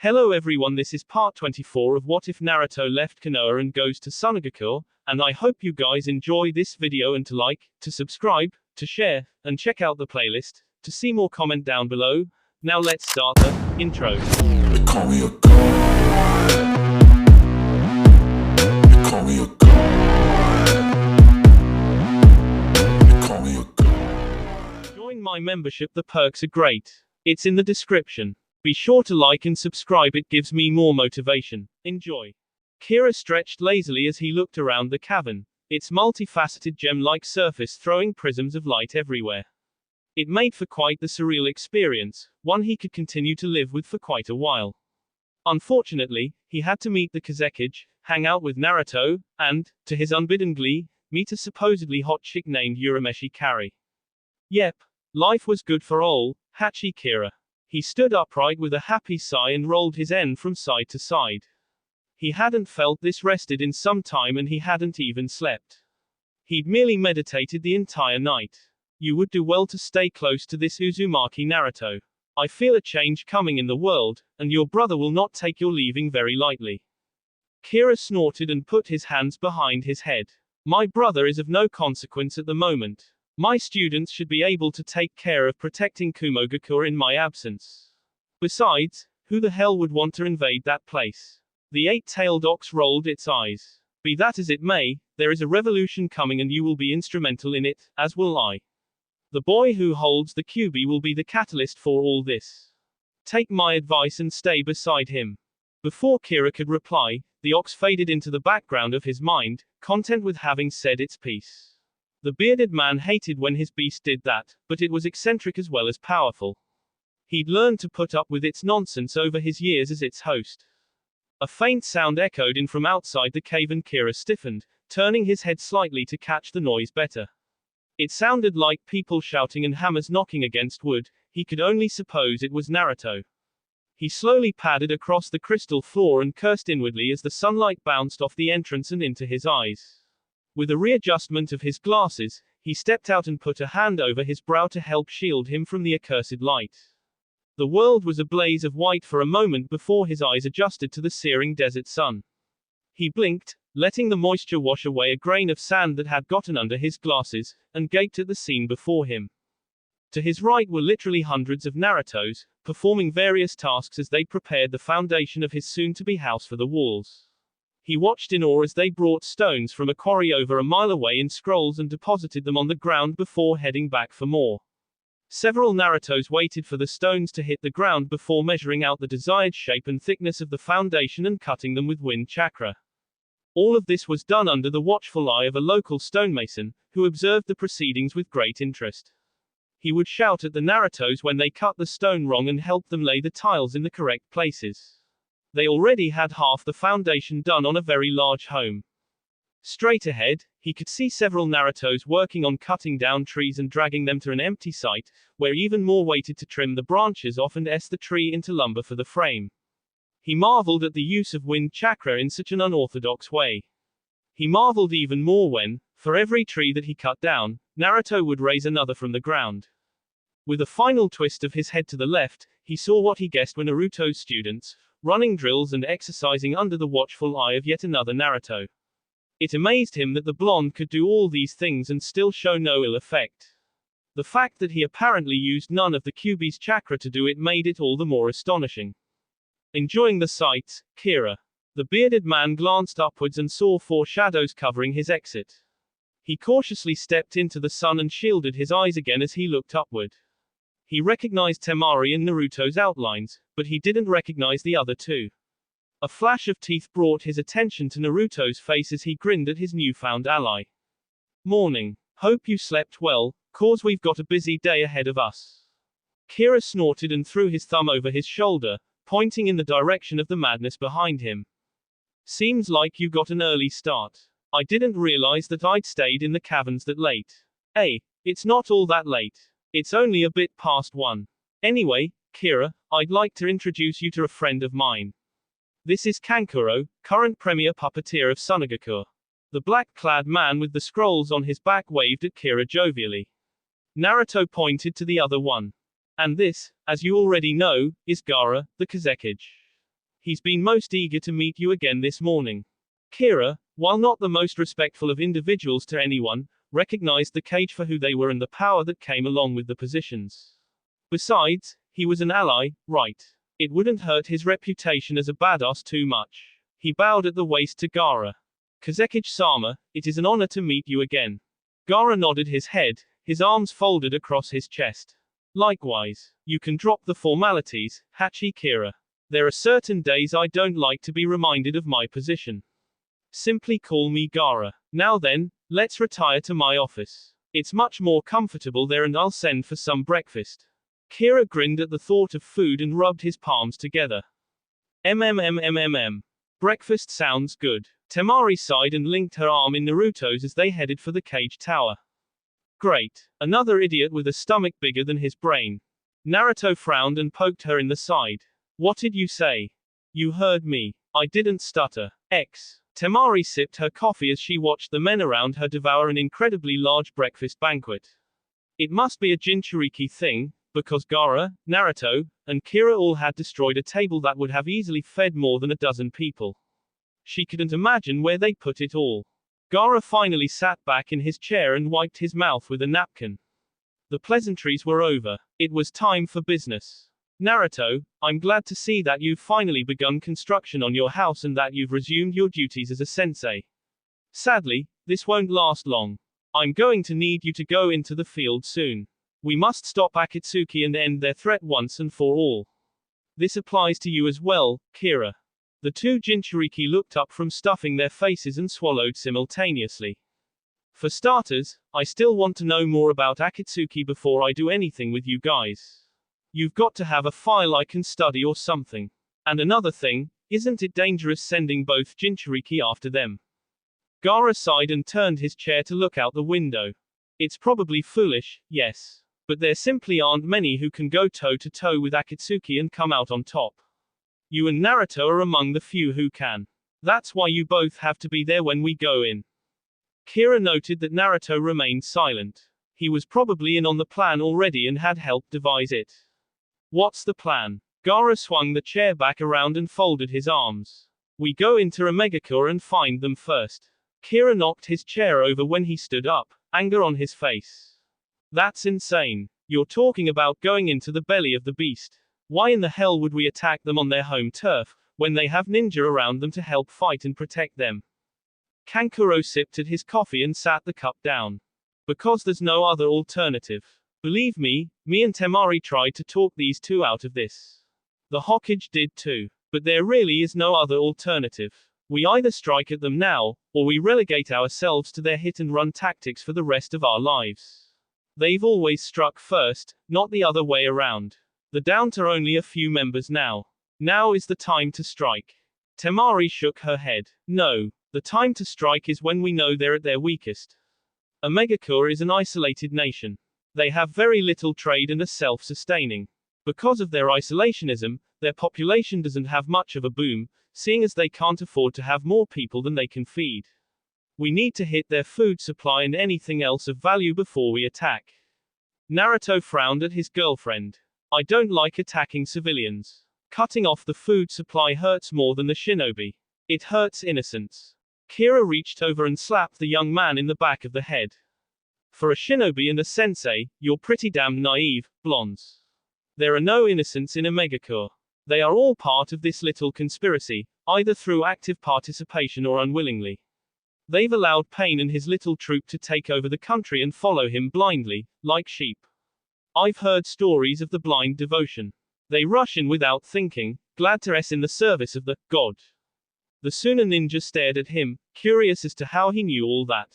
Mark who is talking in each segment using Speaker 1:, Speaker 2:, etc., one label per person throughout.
Speaker 1: Hello everyone, this is part 24 of What If Naruto Left Konoha and Goes to Sunagakure, and I hope you guys enjoy this video and to like, to subscribe, to share, and check out the playlist, to see more comment down below. Now let's start the intro.
Speaker 2: They call me a god. They call me a god. They call me a god.
Speaker 1: Join my membership, the perks are great. It's in the description. Be sure to like and subscribe, it gives me more motivation. Enjoy. Kira stretched lazily as he looked around the cavern, its multifaceted gem-like surface throwing prisms of light everywhere. It made for quite the surreal experience, one he could continue to live with for quite a while. Unfortunately, he had to meet the Kazekage, hang out with Naruto, and, to his unbidden glee, meet a supposedly hot chick named Urameshi Kari. Yep, life was good for old Hachi Kira. He stood upright with a happy sigh and rolled his N from side to side. He hadn't felt this rested in some time, and he hadn't even slept. He'd merely meditated the entire night. You would do well to stay close to this Uzumaki Naruto. I feel a change coming in the world, and your brother will not take your leaving very lightly. Kira snorted and put his hands behind his head. My brother is of no consequence at the moment. My students should be able to take care of protecting Kumogakure in my absence. Besides, who the hell would want to invade that place? The eight-tailed ox rolled its eyes. Be that as it may, there is a revolution coming and you will be instrumental in it, as will I. The boy who holds the Kyuubi will be the catalyst for all this. Take my advice and stay beside him. Before Kira could reply, the ox faded into the background of his mind, content with having said its piece. The bearded man hated when his beast did that, but it was eccentric as well as powerful. He'd learned to put up with its nonsense over his years as its host. A faint sound echoed in from outside the cave and Kira stiffened, turning his head slightly to catch the noise better. It sounded like people shouting and hammers knocking against wood. He could only suppose it was Naruto. He slowly padded across the crystal floor and cursed inwardly as the sunlight bounced off the entrance and into his eyes. With a readjustment of his glasses, he stepped out and put a hand over his brow to help shield him from the accursed light. The world was a blaze of white for a moment before his eyes adjusted to the searing desert sun. He blinked, letting the moisture wash away a grain of sand that had gotten under his glasses, and gaped at the scene before him. To his right were literally hundreds of Narutos, performing various tasks as they prepared the foundation of his soon-to-be house for the walls. He watched in awe as they brought stones from a quarry over a mile away in scrolls and deposited them on the ground before heading back for more. Several Narutos waited for the stones to hit the ground before measuring out the desired shape and thickness of the foundation and cutting them with wind chakra. All of this was done under the watchful eye of a local stonemason, who observed the proceedings with great interest. He would shout at the Narutos when they cut the stone wrong and help them lay the tiles in the correct places. They already had half the foundation done on a very large home. Straight ahead, he could see several Narutos working on cutting down trees and dragging them to an empty site, where even more waited to trim the branches off and the tree into lumber for the frame. He marveled at the use of wind chakra in such an unorthodox way. He marveled even more when, for every tree that he cut down, Naruto would raise another from the ground. With a final twist of his head to the left, he saw what he guessed were Naruto's students, running drills and exercising under the watchful eye of yet another Naruto. It amazed him that the blonde could do all these things and still show no ill effect. The fact that he apparently used none of the Kyuubi's chakra to do it made it all the more astonishing. Enjoying the sights, Kira. The bearded man glanced upwards and saw four shadows covering his exit. He cautiously stepped into the sun and shielded his eyes again as he looked upward. He recognized Temari and Naruto's outlines, but he didn't recognize the other two. A flash of teeth brought his attention to Naruto's face as he grinned at his newfound ally. Morning. Hope you slept well, cause we've got a busy day ahead of us. Kira snorted and threw his thumb over his shoulder, pointing in the direction of the madness behind him. Seems like you got an early start. I didn't realize that I'd stayed in the caverns that late. Hey, it's not all that late. It's only a bit past 1. Anyway, Kira, I'd like to introduce you to a friend of mine. This is Kankuro, current premier puppeteer of Sunagakure. The black-clad man with the scrolls on his back waved at Kira jovially. Naruto pointed to the other one. And this, as you already know, is Gaara, the Kazekage. He's been most eager to meet you again this morning. Kira, while not the most respectful of individuals to anyone, recognized the cage for who they were and the power that came along with the positions. Besides, he was an ally, right? It wouldn't hurt his reputation as a badass too much. He bowed at the waist to Gaara. Kazekage-sama, it is an honor to meet you again. Gaara nodded his head, his arms folded across his chest. Likewise, you can drop the formalities, Hachi Kira. There are certain days I don't like to be reminded of my position. Simply call me Gaara. Now then, let's retire to my office. It's much more comfortable there and I'll send for some breakfast. Kira grinned at the thought of food and rubbed his palms together. Breakfast sounds good. Temari sighed and linked her arm in Naruto's as they headed for the cage tower. Great. Another idiot with a stomach bigger than his brain. Naruto frowned and poked her in the side. What did you say? You heard me. I didn't stutter. Temari sipped her coffee as she watched the men around her devour an incredibly large breakfast banquet. It must be a Jinchuriki thing, because Gaara, Naruto, and Kira all had destroyed a table that would have easily fed more than a dozen people. She couldn't imagine where they put it all. Gaara finally sat back in his chair and wiped his mouth with a napkin. The pleasantries were over. It was time for business. Naruto, I'm glad to see that you've finally begun construction on your house and that you've resumed your duties as a sensei. Sadly, this won't last long. I'm going to need you to go into the field soon. We must stop Akatsuki and end their threat once and for all. This applies to you as well, Kira. The two Jinchuriki looked up from stuffing their faces and swallowed simultaneously. For starters, I still want to know more about Akatsuki before I do anything with you guys. You've got to have a file I can study or something. And another thing, isn't it dangerous sending both Jinchuriki after them? Gaara sighed and turned his chair to look out the window. It's probably foolish, yes. But there simply aren't many who can go toe-to-toe with Akatsuki and come out on top. You and Naruto are among the few who can. That's why you both have to be there when we go in. Kira noted that Naruto remained silent. He was probably in on the plan already and had helped devise it. What's the plan? Gaara swung the chair back around and folded his arms. We go into Omegakure and find them first. Kira knocked his chair over when he stood up, anger on his face. That's insane. You're talking about going into the belly of the beast. Why in the hell would we attack them on their home turf, when they have ninja around them to help fight and protect them? Kankuro sipped at his coffee and sat the cup down. Because there's no other alternative. Believe me, me and Temari tried to talk these two out of this. The Hokage did too. But there really is no other alternative. We either strike at them now, or we relegate ourselves to their hit-and-run tactics for the rest of our lives. They've always struck first, not the other way around. The down to only a few members now. Now is the time to strike. Temari shook her head. No, the time to strike is when we know they're at their weakest. Omegakure is an isolated nation. They have very little trade and are self-sustaining. Because of their isolationism, their population doesn't have much of a boom, seeing as they can't afford to have more people than they can feed. We need to hit their food supply and anything else of value before we attack. Naruto frowned at his girlfriend. I don't like attacking civilians. Cutting off the food supply hurts more than the shinobi. It hurts innocents. Kira reached over and slapped the young man in the back of the head. For a shinobi and a sensei, you're pretty damn naive, blondes. There are no innocents in Omegakure. They are all part of this little conspiracy, either through active participation or unwillingly. They've allowed Pain and his little troop to take over the country and follow him blindly, like sheep. I've heard stories of the blind devotion. They rush in without thinking, glad to in the service of the god. The Suna ninja stared at him, curious as to how he knew all that.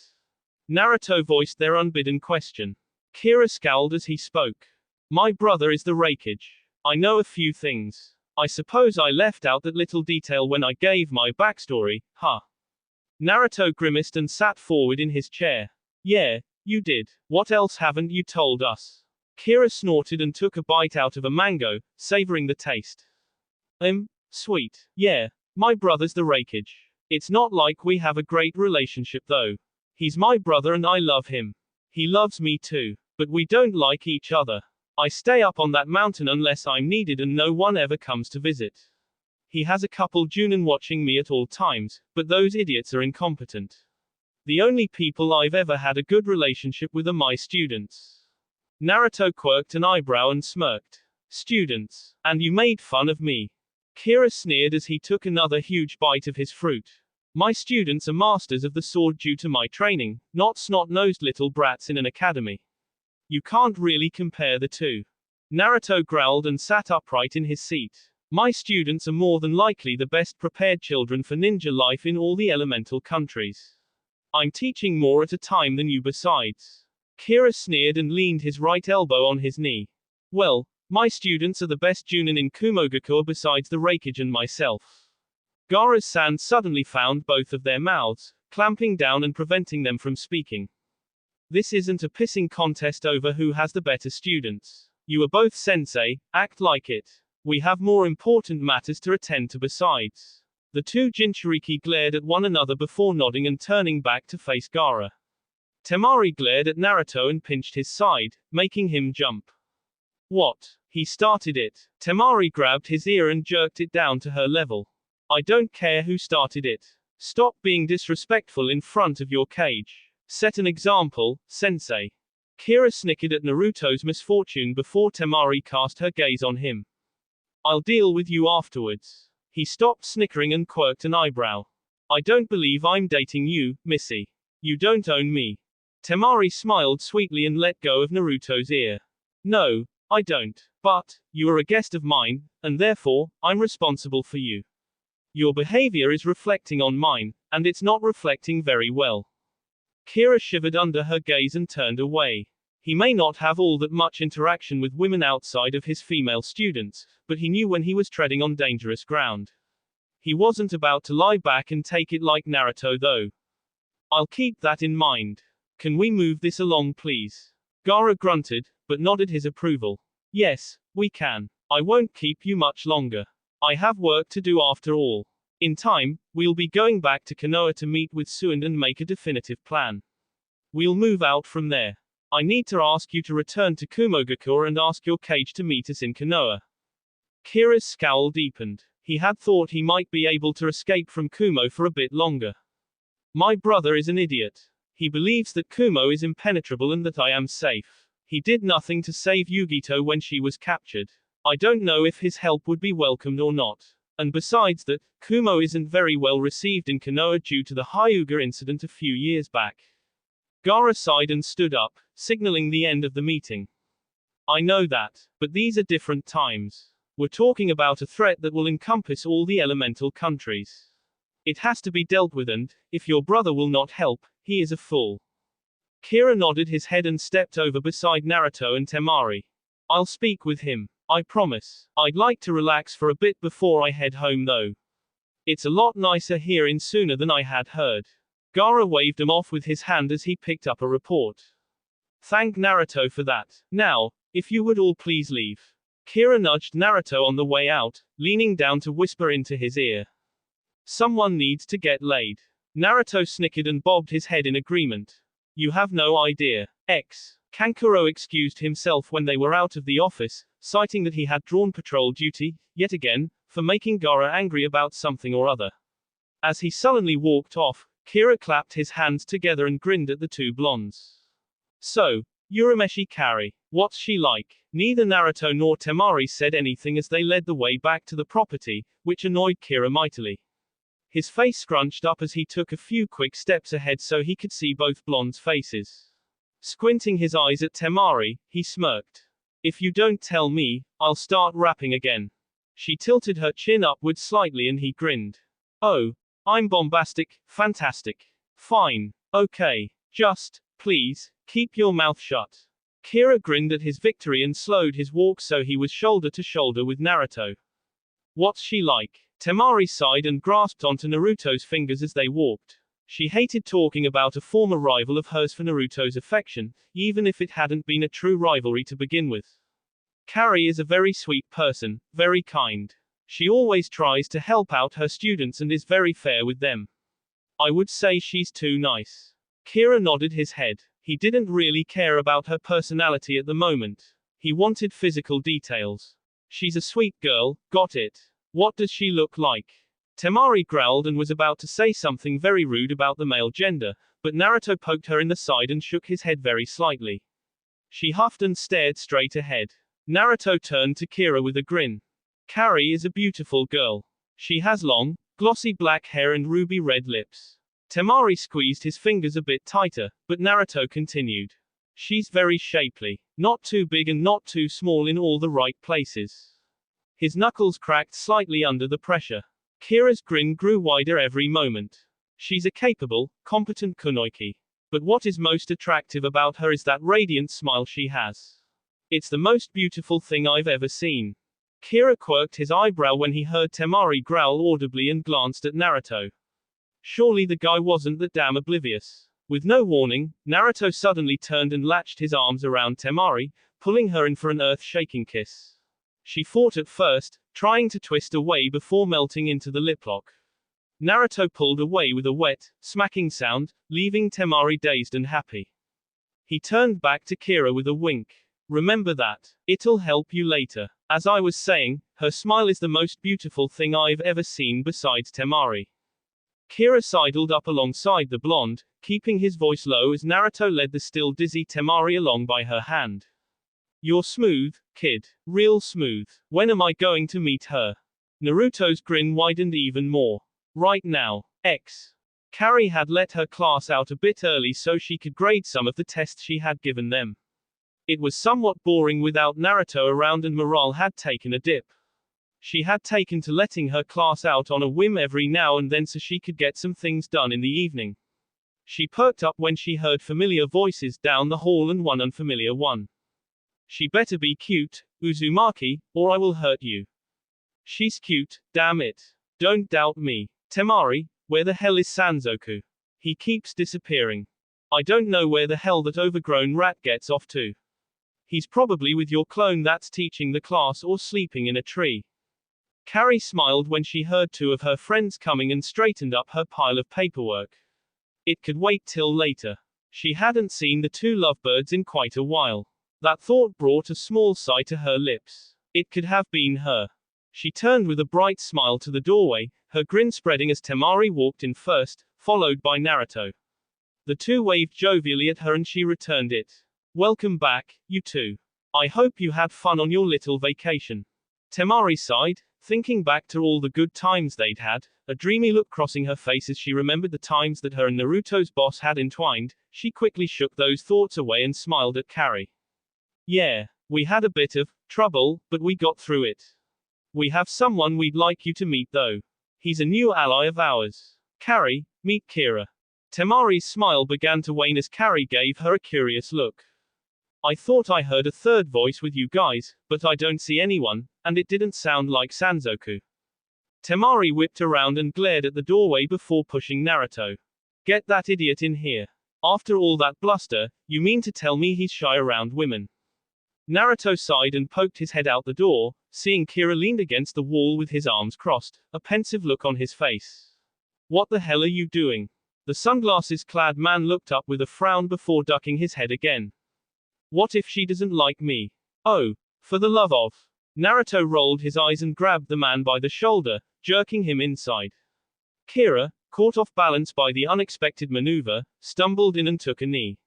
Speaker 1: Naruto voiced their unbidden question. Kira scowled as he spoke. My brother is the Raikage. I know a few things. I suppose I left out that little detail when I gave my backstory, huh? Naruto grimaced and sat forward in his chair. Yeah, you did. What else haven't you told us? Kira snorted and took a bite out of a mango, savoring the taste. Sweet. Yeah, my brother's the Raikage. It's not like we have a great relationship though. He's my brother and I love him. He loves me too. But we don't like each other. I stay up on that mountain unless I'm needed and no one ever comes to visit. He has a couple Junin watching me at all times, but those idiots are incompetent. The only people I've ever had a good relationship with are my students. Naruto quirked an eyebrow and smirked. Students. And you made fun of me. Kira sneered as he took another huge bite of his fruit. My students are masters of the sword due to my training, not snot-nosed little brats in an academy. You can't really compare the two. Naruto growled and sat upright in his seat. My students are more than likely the best prepared children for ninja life in all the elemental countries. I'm teaching more at a time than you besides. Kira sneered and leaned his right elbow on his knee. Well, my students are the best Junin in Kumogakure besides the Raikage and myself. Gaara-san suddenly found both of their mouths, clamping down and preventing them from speaking. This isn't a pissing contest over who has the better students. You are both sensei, act like it. We have more important matters to attend to besides. The two Jinchuriki glared at one another before nodding and turning back to face Gaara. Temari glared at Naruto and pinched his side, making him jump. What? He started it. Temari grabbed his ear and jerked it down to her level. I don't care who started it. Stop being disrespectful in front of your cage. Set an example, sensei. Kira snickered at Naruto's misfortune before Temari cast her gaze on him. I'll deal with you afterwards. He stopped snickering and quirked an eyebrow. I don't believe I'm dating you, Missy. You don't own me. Temari smiled sweetly and let go of Naruto's ear. No, I don't. But, you are a guest of mine, and therefore, I'm responsible for you. Your behavior is reflecting on mine, and it's not reflecting very well. Kira shivered under her gaze and turned away. He may not have all that much interaction with women outside of his female students, but he knew when he was treading on dangerous ground. He wasn't about to lie back and take it like Naruto though. I'll keep that in mind. Can we move this along please? Gaara grunted, but nodded his approval. Yes, we can. I won't keep you much longer. I have work to do after all. In time, we'll be going back to Konoha to meet with Suand and make a definitive plan. We'll move out from there. I need to ask you to return to Kumogakure and ask your cage to meet us in Konoha. Kira's scowl deepened. He had thought he might be able to escape from Kumo for a bit longer. My brother is an idiot. He believes that Kumo is impenetrable and that I am safe. He did nothing to save Yugito when she was captured. I don't know if his help would be welcomed or not. And besides that, Kumo isn't very well received in Konoha due to the Hyuga incident a few years back. Gaara sighed and stood up, signaling the end of the meeting. I know that, but these are different times. We're talking about a threat that will encompass all the elemental countries. It has to be dealt with and, if your brother will not help, he is a fool. Kira nodded his head and stepped over beside Naruto and Temari. I'll speak with him. I promise. I'd like to relax for a bit before I head home though. It's a lot nicer here in sooner than I had heard. Gaara waved him off with his hand as he picked up a report. Thank Naruto for that. Now, if you would all please leave. Kira nudged Naruto on the way out, leaning down to whisper into his ear. Someone needs to get laid. Naruto snickered and bobbed his head in agreement. You have no idea. Kankuro excused himself when they were out of the office, citing that he had drawn patrol duty, yet again, for making Gaara angry about something or other. As he sullenly walked off, Kira clapped his hands together and grinned at the two blondes. So, Urameshi Kari, what's she like? Neither Naruto nor Temari said anything as they led the way back to the property, which annoyed Kira mightily. His face scrunched up as he took a few quick steps ahead so he could see both blondes' faces. Squinting his eyes at Temari, he smirked. If you don't tell me, I'll start rapping again. She tilted her chin upward slightly and he grinned. Oh, I'm bombastic, fantastic. Fine. Okay. Just, please, keep your mouth shut. Kira grinned at his victory and slowed his walk so he was shoulder to shoulder with Naruto. What's she like? Temari sighed and grasped onto Naruto's fingers as they walked. She hated talking about a former rival of hers for Naruto's affection, even if it hadn't been a true rivalry to begin with. Kari is a very sweet person, very kind. She always tries to help out her students and is very fair with them. I would say she's too nice. Kira nodded his head. He didn't really care about her personality at the moment. He wanted physical details. She's a sweet girl, got it. What does she look like? Temari growled and was about to say something very rude about the male gender, but Naruto poked her in the side and shook his head very slightly. She huffed and stared straight ahead. Naruto turned to Kira with a grin. Kari is a beautiful girl. She has long, glossy black hair and ruby red lips. Temari squeezed his fingers a bit tighter, but Naruto continued. She's very shapely. Not too big and not too small, in all the right places. His knuckles cracked slightly under the pressure. Kira's grin grew wider every moment. She's a capable, competent kunoichi. But what is most attractive about her is that radiant smile she has. It's the most beautiful thing I've ever seen. Kira quirked his eyebrow when he heard Temari growl audibly and glanced at Naruto. Surely the guy wasn't that damn oblivious. With no warning, Naruto suddenly turned and latched his arms around Temari, pulling her in for an earth-shaking kiss. She fought at first, trying to twist away before melting into the lip lock. Naruto pulled away with a wet, smacking sound, leaving Temari dazed and happy. He turned back to Kira with a wink. Remember that. It'll help you later. As I was saying, her smile is the most beautiful thing I've ever seen besides Temari. Kira sidled up alongside the blonde, keeping his voice low as Naruto led the still dizzy Temari along by her hand. You're smooth, kid. Real smooth. When am I going to meet her? Naruto's grin widened even more. Right now. Kari had let her class out a bit early so she could grade some of the tests she had given them. It was somewhat boring without Naruto around and morale had taken a dip. She had taken to letting her class out on a whim every now and then so she could get some things done in the evening. She perked up when she heard familiar voices down the hall and one unfamiliar one. She better be cute, Uzumaki, or I will hurt you. She's cute, damn it. Don't doubt me. Temari, where the hell is Sanzoku? He keeps disappearing. I don't know where the hell that overgrown rat gets off to. He's probably with your clone that's teaching the class or sleeping in a tree. Kari smiled when she heard two of her friends coming and straightened up her pile of paperwork. It could wait till later. She hadn't seen the two lovebirds in quite a while. That thought brought a small sigh to her lips. It could have been her. She turned with a bright smile to the doorway, her grin spreading as Temari walked in first, followed by Naruto. The two waved jovially at her and she returned it. Welcome back, you two. I hope you had fun on your little vacation. Temari sighed, thinking back to all the good times they'd had, a dreamy look crossing her face as she remembered the times that her and Naruto's boss had entwined. She quickly shook those thoughts away and smiled at Kari. Yeah, we had a bit of trouble, but we got through it. We have someone we'd like you to meet though. He's a new ally of ours. Kari, meet Kira. Temari's smile began to wane as Kari gave her a curious look. I thought I heard a third voice with you guys, but I don't see anyone, and it didn't sound like Sanzoku. Temari whipped around and glared at the doorway before pushing Naruto. Get that idiot in here. After all that bluster, you mean to tell me he's shy around women? Naruto sighed and poked his head out the door, seeing Kira leaned against the wall with his arms crossed, a pensive look on his face. What the hell are you doing? The sunglasses-clad man looked up with a frown before ducking his head again. What if she doesn't like me? Oh, for the love of. Naruto rolled his eyes and grabbed the man by the shoulder, jerking him inside. Kira, caught off balance by the unexpected maneuver, stumbled in and took a knee.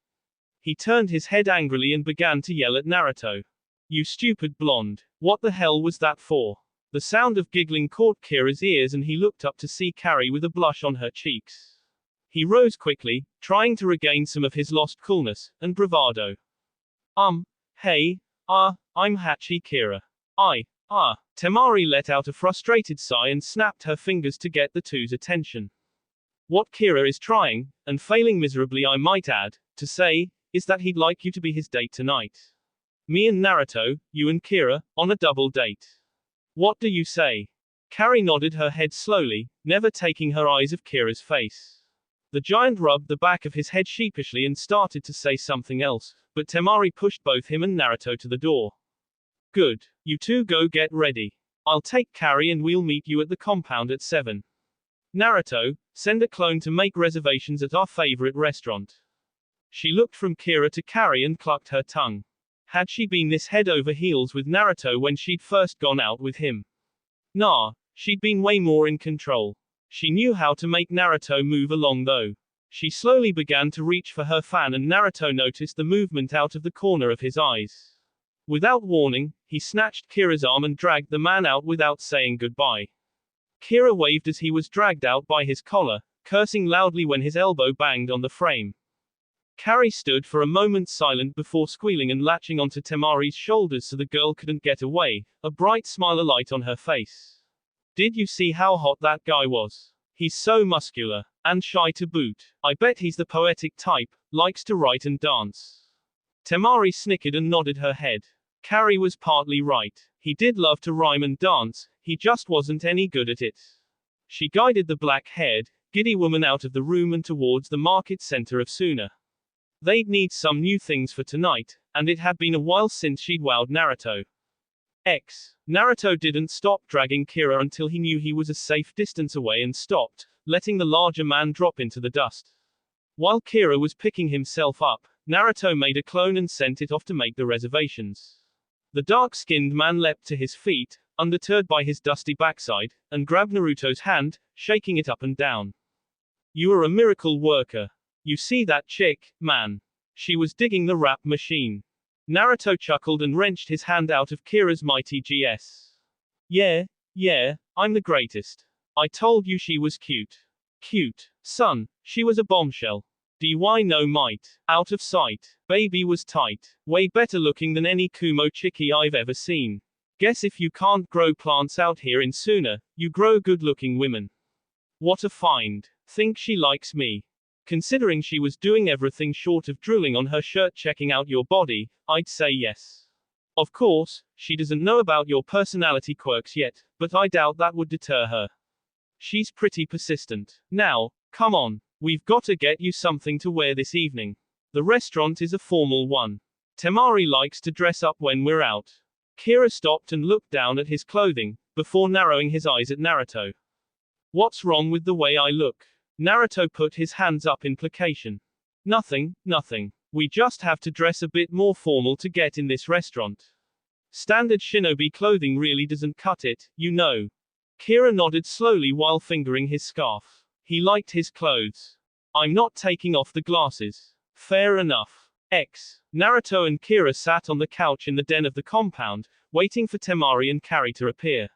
Speaker 1: He turned his head angrily and began to yell at Naruto. You stupid blonde. What the hell was that for? The sound of giggling caught Kira's ears and he looked up to see Kari with a blush on her cheeks. He rose quickly, trying to regain some of his lost coolness and bravado. Hey, I'm Hachi Kira. Temari let out a frustrated sigh and snapped her fingers to get the two's attention. What Kira is trying, and failing miserably I might add, to say, is that he'd like you to be his date tonight. Me and Naruto, you and Kira, on a double date. What do you say? Kari nodded her head slowly, never taking her eyes off Kira's face. The giant rubbed the back of his head sheepishly and started to say something else, but Temari pushed both him and Naruto to the door. Good. You two go get ready. I'll take Kari and we'll meet you at the compound at 7. Naruto, send a clone to make reservations at our favorite restaurant. She looked from Kira to Kari and clucked her tongue. Had she been this head over heels with Naruto when she'd first gone out with him? Nah, She'd been way more in control. She knew how to make Naruto move along though. She slowly began to reach for her fan and Naruto noticed the movement out of the corner of his eyes. Without warning, he snatched Kira's arm and dragged the man out without saying goodbye. Kira waved as he was dragged out by his collar, cursing loudly when his elbow banged on the frame. Carrie stood for a moment silent before squealing and latching onto Temari's shoulders so the girl couldn't get away, a bright smile alight on her face. Did you see how hot that guy was? He's so muscular. And shy to boot. I bet he's the poetic type, likes to write and dance. Temari snickered and nodded her head. Carrie was partly right. He did love to rhyme and dance, he just wasn't any good at it. She guided the black-haired, giddy woman out of the room and towards the market center of Suna. They'd need some new things for tonight, and it had been a while since she'd wowed Naruto. Naruto didn't stop dragging Kira until he knew he was a safe distance away and stopped, letting the larger man drop into the dust. While Kira was picking himself up, Naruto made a clone and sent it off to make the reservations. The dark-skinned man leapt to his feet, undeterred by his dusty backside, and grabbed Naruto's hand, shaking it up and down. You are a miracle worker. You see that chick, man? She was digging the rap machine. Naruto chuckled and wrenched his hand out of Kira's mighty GS. Yeah, I'm the greatest. I told you she was cute. Cute. Son, she was a bombshell. DY no might. Out of sight. Baby was tight. Way better looking than any Kumo chickie I've ever seen. Guess if you can't grow plants out here in Suna, you grow good looking women. What a find. Think she likes me. Considering she was doing everything short of drooling on her shirt checking out your body, I'd say yes. Of course, she doesn't know about your personality quirks yet, but I doubt that would deter her. She's pretty persistent. Now, come on. We've got to get you something to wear this evening. The restaurant is a formal one. Temari likes to dress up when we're out. Kira stopped and looked down at his clothing, before narrowing his eyes at Naruto. What's wrong with the way I look? Naruto put his hands up in placation. Nothing. We just have to dress a bit more formal to get in this restaurant. Standard shinobi clothing really doesn't cut it, you know. Kira nodded slowly while fingering his scarf. He liked his clothes. I'm not taking off the glasses. Fair enough. Naruto and Kira sat on the couch in the den of the compound, waiting for Temari and Carrie to appear.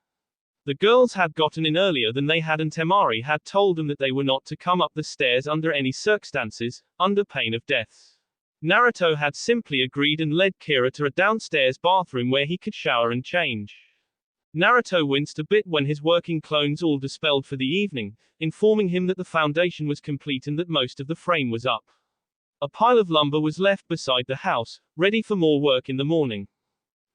Speaker 1: The girls had gotten in earlier than they had and Temari had told them that they were not to come up the stairs under any circumstances, under pain of death. Naruto had simply agreed and led Kira to a downstairs bathroom where he could shower and change. Naruto winced a bit when his working clones all dispelled for the evening, informing him that the foundation was complete and that most of the frame was up. A pile of lumber was left beside the house, ready for more work in the morning.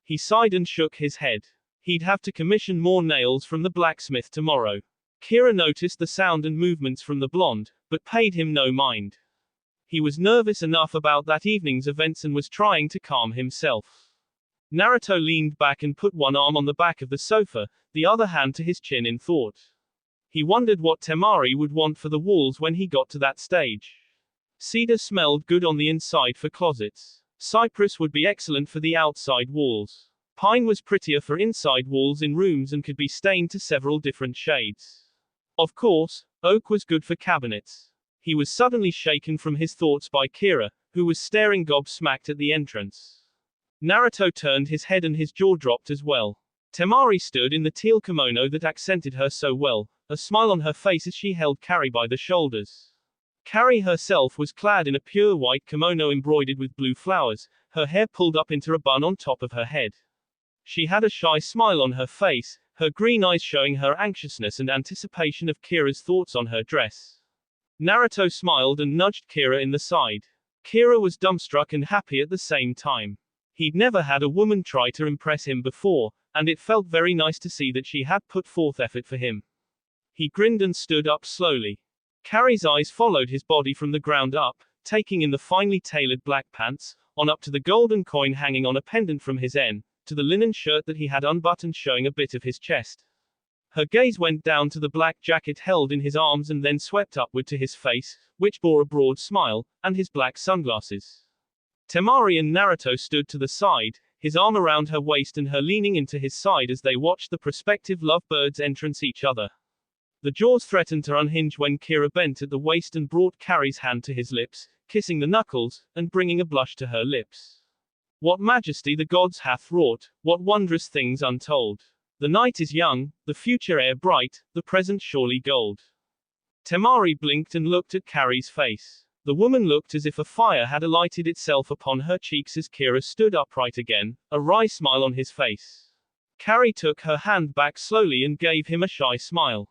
Speaker 1: He sighed and shook his head. He'd have to commission more nails from the blacksmith tomorrow. Kira noticed the sound and movements from the blonde, but paid him no mind. He was nervous enough about that evening's events and was trying to calm himself. Naruto leaned back and put one arm on the back of the sofa, the other hand to his chin in thought. He wondered what Temari would want for the walls when he got to that stage. Cedar smelled good on the inside for closets. Cypress would be excellent for the outside walls. Pine was prettier for inside walls in rooms and could be stained to several different shades. Of course, oak was good for cabinets. He was suddenly shaken from his thoughts by Kira, who was staring gobsmacked at the entrance. Naruto turned his head and his jaw dropped as well. Temari stood in the teal kimono that accented her so well, a smile on her face as she held Carrie by the shoulders. Carrie herself was clad in a pure white kimono embroidered with blue flowers, her hair pulled up into a bun on top of her head. She had a shy smile on her face, her green eyes showing her anxiousness and anticipation of Kira's thoughts on her dress. Naruto smiled and nudged Kira in the side. Kira was dumbstruck and happy at the same time. He'd never had a woman try to impress him before, and it felt very nice to see that she had put forth effort for him. He grinned and stood up slowly. Carrie's eyes followed his body from the ground up, taking in the finely tailored black pants, on up to the golden coin hanging on a pendant from his N, to the linen shirt that he had unbuttoned showing a bit of his chest. Her gaze went down to the black jacket held in his arms and then swept upward to his face, which bore a broad smile, and his black sunglasses. Temari and Naruto stood to the side, his arm around her waist and her leaning into his side as they watched the prospective lovebirds entrance each other. The jaws threatened to unhinge when Kira bent at the waist and brought Carrie's hand to his lips, kissing the knuckles, and bringing a blush to her lips. What majesty the gods hath wrought, what wondrous things untold. The night is young, the future air bright, the present surely gold. Temari blinked and looked at Carrie's face. The woman looked as if a fire had alighted itself upon her cheeks as Kira stood upright again, a wry smile on his face. Carrie took her hand back slowly and gave him a shy smile.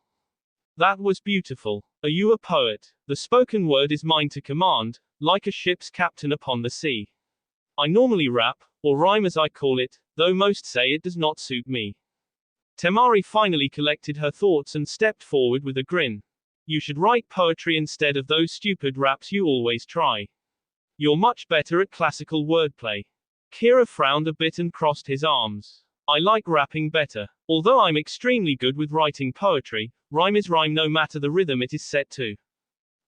Speaker 1: That was beautiful. Are you a poet? The spoken word is mine to command, like a ship's captain upon the sea. I normally rap, or rhyme as I call it, though most say it does not suit me. Temari finally collected her thoughts and stepped forward with a grin. You should write poetry instead of those stupid raps you always try. You're much better at classical wordplay. Kira frowned a bit and crossed his arms. I like rapping better. Although I'm extremely good with writing poetry, rhyme is rhyme no matter the rhythm it is set to.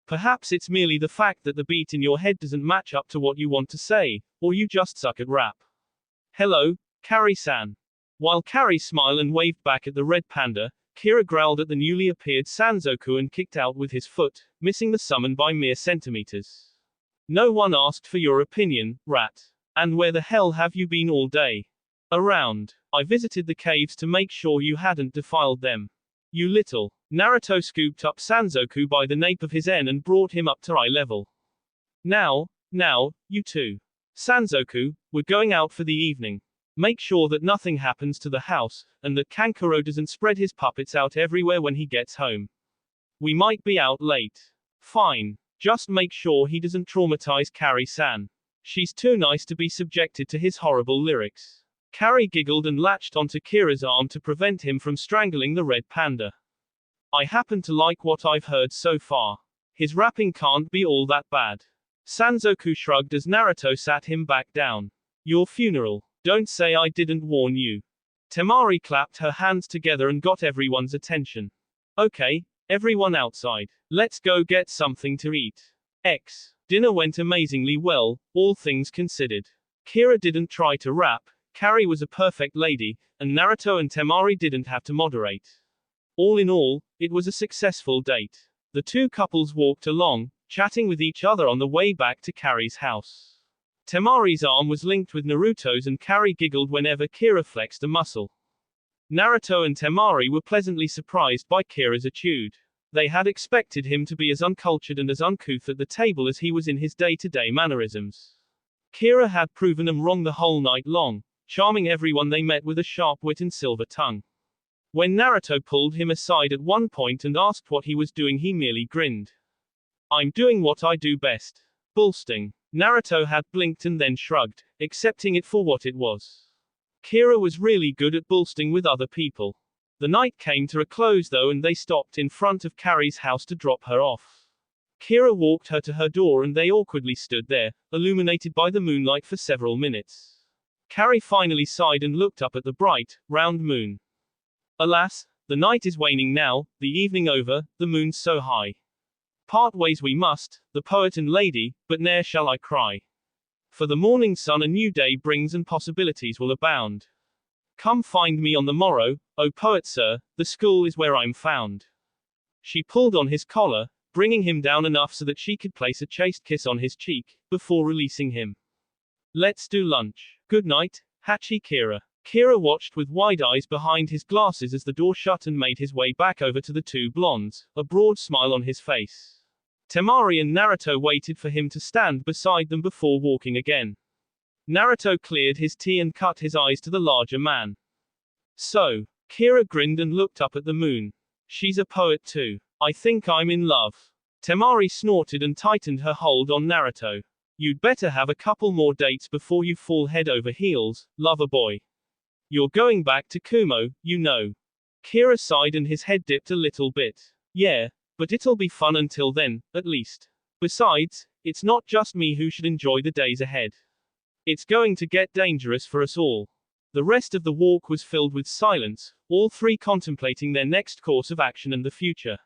Speaker 1: Perhaps it's merely the fact that the beat in your head doesn't match up to what you want to say, or you just suck at rap. Hello, Carrie-san. While Carrie smiled and waved back at the red panda, Kira growled at the newly appeared Sanzoku and kicked out with his foot, missing the summon by mere centimeters. No one asked for your opinion, rat. And where the hell have you been all day? Around. I visited the caves to make sure you hadn't defiled them. You little. Naruto scooped up Sanzoku by the nape of his en and brought him up to eye level. Now, you two. Sanzoku, we're going out for the evening. Make sure that nothing happens to the house, and that Kankuro doesn't spread his puppets out everywhere when he gets home. We might be out late. Fine. Just make sure he doesn't traumatize Carrie-san. She's too nice to be subjected to his horrible lyrics. Carrie giggled and latched onto Kira's arm to prevent him from strangling the red panda. I happen to like what I've heard so far. His rapping can't be all that bad. Sanzoku shrugged as Naruto sat him back down. Your funeral. Don't say I didn't warn you. Temari clapped her hands together and got everyone's attention. Okay, everyone outside. Let's go get something to eat. Dinner went amazingly well, all things considered. Kira didn't try to rap, Carrie was a perfect lady, and Naruto and Temari didn't have to moderate. All in all, it was a successful date. The two couples walked along, chatting with each other on the way back to Carrie's house. Temari's arm was linked with Naruto's and Carrie giggled whenever Kira flexed a muscle. Naruto and Temari were pleasantly surprised by Kira's attitude. They had expected him to be as uncultured and as uncouth at the table as he was in his day-to-day mannerisms. Kira had proven them wrong the whole night long, charming everyone they met with a sharp wit and silver tongue. When Naruto pulled him aside at one point and asked what he was doing, he merely grinned. I'm doing what I do best. Bullsting. Naruto had blinked and then shrugged, accepting it for what it was. Kira was really good at bullsting with other people. The night came to a close though and they stopped in front of Carrie's house to drop her off. Kira walked her to her door and they awkwardly stood there, illuminated by the moonlight for several minutes. Carrie finally sighed and looked up at the bright, round moon. Alas, the night is waning now, the evening over, the moon's so high. Part ways we must, the poet and lady, but ne'er shall I cry. For the morning sun a new day brings and possibilities will abound. Come find me on the morrow, O poet sir, the school is where I'm found. She pulled on his collar, bringing him down enough so that she could place a chaste kiss on his cheek, before releasing him. Let's do lunch. Good night, Hachi Kira. Kira watched with wide eyes behind his glasses as the door shut and made his way back over to the two blondes, a broad smile on his face. Temari and Naruto waited for him to stand beside them before walking again. Naruto cleared his tea and cut his eyes to the larger man. So, Kira grinned and looked up at the moon. She's a poet too. I think I'm in love. Temari snorted and tightened her hold on Naruto. You'd better have a couple more dates before you fall head over heels, lover boy. You're going back to Kumo, you know. Kira sighed and his head dipped a little bit. Yeah, but it'll be fun until then, at least. Besides, it's not just me who should enjoy the days ahead. It's going to get dangerous for us all. The rest of the walk was filled with silence, all three contemplating their next course of action and the future.